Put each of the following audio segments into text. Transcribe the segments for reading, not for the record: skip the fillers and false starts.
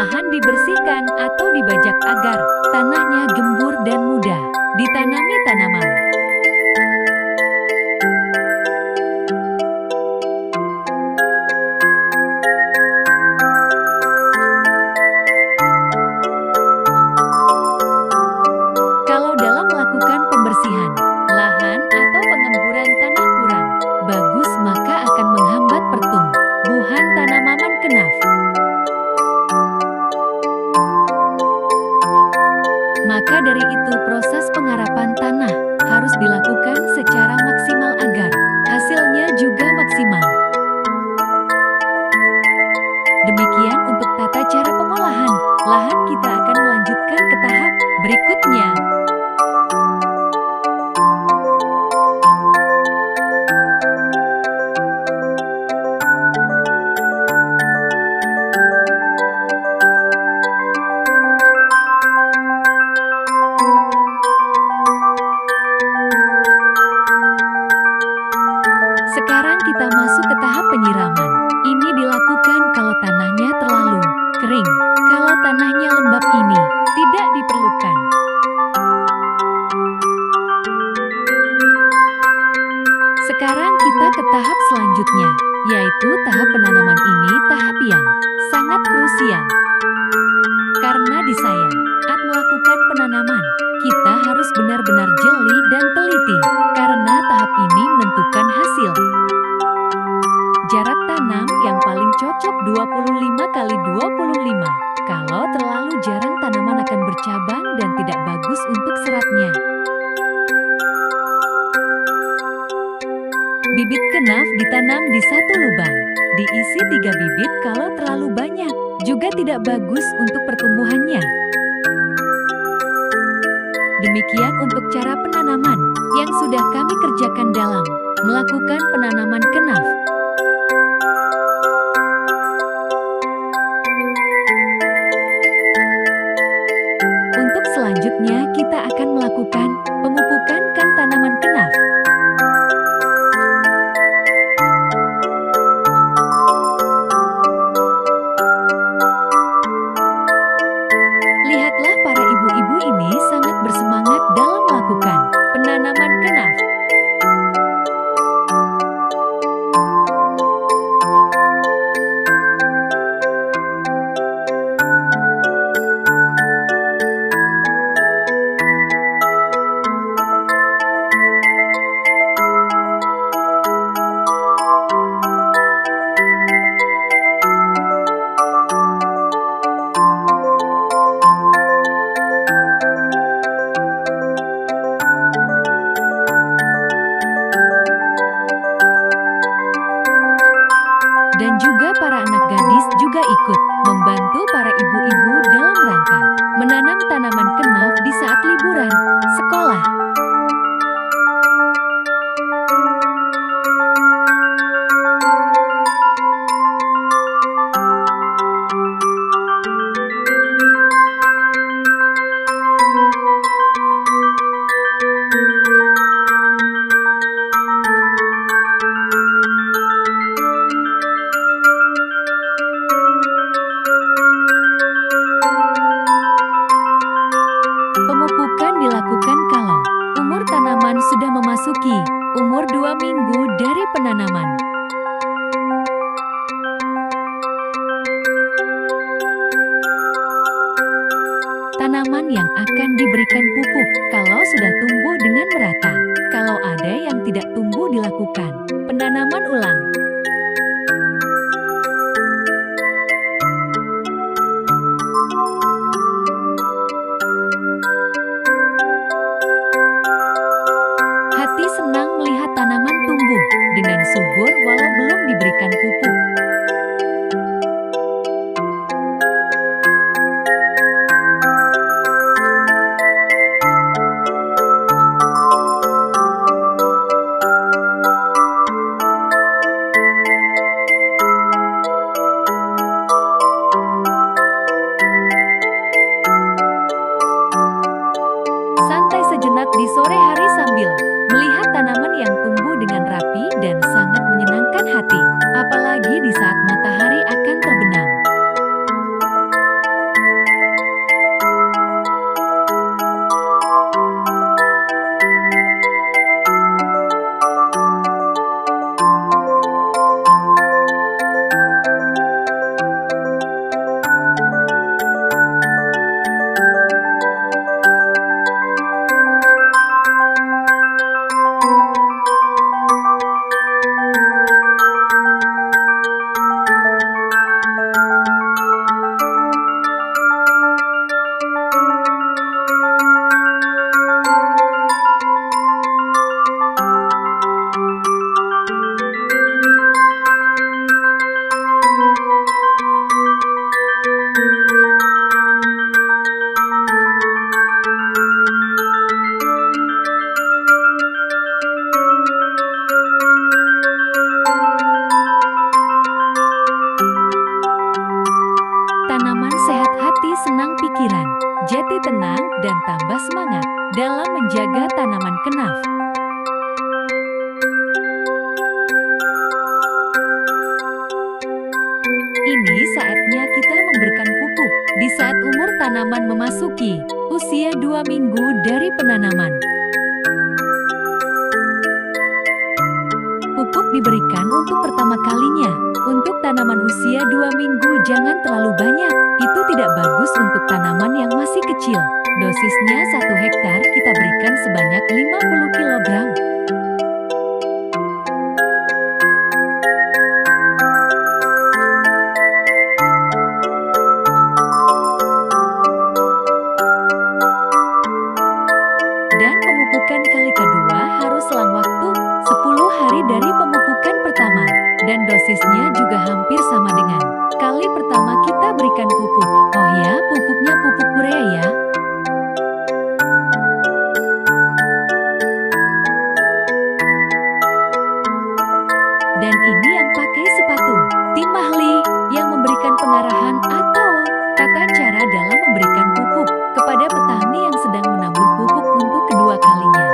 Lahan dibersihkan atau dibajak agar tanahnya gembur dan mudah ditanami tanaman. Kalau dalam melakukan pembersihan lahan atau pengemburan tanah kurang bagus, maka akan menghambat pertumbuhan tanaman kenaf. Maka dari itu proses pengarapan tanah harus dilakukan secara maksimal agar hasilnya juga maksimal. Demikian untuk tata cara pengolahan lahan. Kita akan melanjutkan ke tahap berikutnya. Sekarang kita masuk ke tahap penyiraman. Ini dilakukan kalau tanahnya terlalu kering. Kalau tanahnya lembab, ini tidak diperlukan. Sekarang kita ke tahap selanjutnya, yaitu tahap penanaman. Ini tahap yang sangat krusial. Karena di saat melakukan penanaman, kita harus benar-benar jeli dan teliti, karena tahap ini menentukan hasil. Jarak tanam yang paling cocok 25 kali 25. Kalau terlalu jarang, tanaman akan bercabang dan tidak bagus untuk seratnya. Bibit kenaf ditanam di satu lubang, diisi 3 bibit. Kalau terlalu banyak, juga tidak bagus untuk pertumbuhannya. Demikian untuk cara penanaman yang sudah kami kerjakan dalam melakukan penanaman kenaf. Untuk selanjutnya kita akan melakukan pemupukan tanaman kenaf. Lihatlah, para ibu-ibu ini sangat bersemangat dalam melakukan penanaman kenaf. Dan juga para anak gadis juga ikut membantu para ibu-ibu dalam rangka menanam tanaman kenaf di saat liburan sekolah. Pemupukan dilakukan kalau umur tanaman sudah memasuki umur 2 minggu dari penanaman. Tanaman yang akan diberikan pupuk kalau sudah tumbuh dengan merata. Kalau ada yang tidak tumbuh, dilakukan penanaman ulang. Hati senang melihat tanaman tumbuh dengan subur walau belum diberikan pupuk. Santai sejenak di sore hari sambil melihat tanaman yang tumbuh dengan rapi dan sangat menyenangkan hati, apalagi di saat matahari akan terbenam. senang pikiran, jadi tenang dan tambah semangat dalam menjaga tanaman kenaf. Ini saatnya kita memberikan pupuk di saat umur tanaman memasuki usia 2 minggu dari penanaman. Pupuk diberikan untuk pertama kalinya. Untuk tanaman usia 2 minggu jangan terlalu banyak. Itu tidak bagus untuk tanaman yang masih kecil. Dosisnya 1 hektar kita berikan sebanyak 50 kg. Dan pemupukan kali kedua harus selang waktu 10 hari dari pemupukan pertama. Dan dosisnya juga hampir sama dengan kali pertama kita berikan pupuk. Oh ya, pupuknya pupuk urea ya. Dan ini yang pakai sepatu, tim ahli yang memberikan pengarahan atau tata cara dalam memberikan pupuk kepada petani yang sedang menabur pupuk untuk kedua kalinya.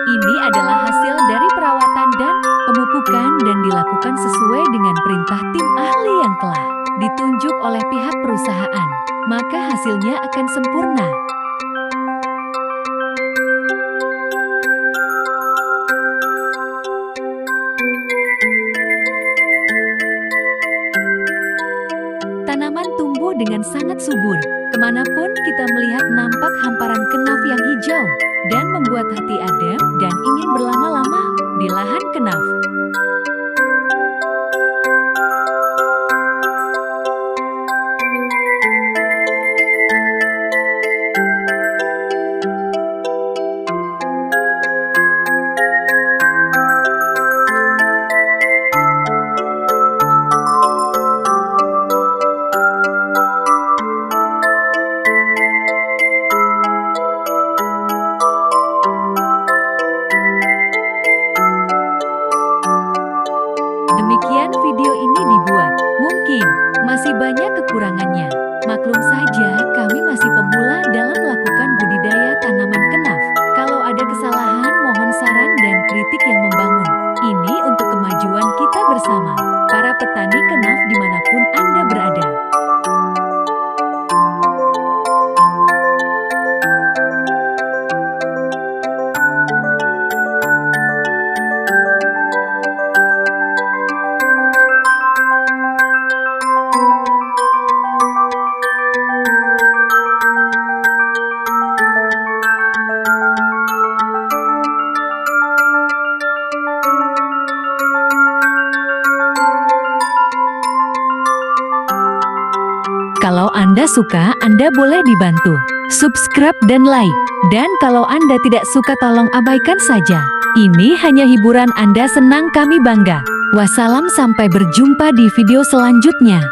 Ini adalah hasil dari perawatan dan pemupukan dan dilakukan sesuai dengan perintah tim ahli yang telah ditunjuk oleh pihak perusahaan. Maka hasilnya akan sempurna. Tanaman tumbuh dengan sangat subur. Kemanapun kita melihat nampak hamparan kenaf yang hijau dan membuat hati adem dan ingin berlama-lama di lahan kenaf. Demikian video ini dibuat. Mungkin masih banyak kekurangannya. Maklum saja kami masih pemula dalam melakukan budidaya tanaman kenaf. Kalau ada kesalahan mohon saran dan kritik yang membangun. Ini untuk kemajuan kita bersama, para petani kenaf dimanapun Anda berada. Kalau Anda suka, Anda boleh dibantu subscribe dan like. Dan kalau Anda tidak suka tolong abaikan saja. Ini hanya hiburan Anda senang kami bangga. Wassalam, sampai berjumpa di video selanjutnya.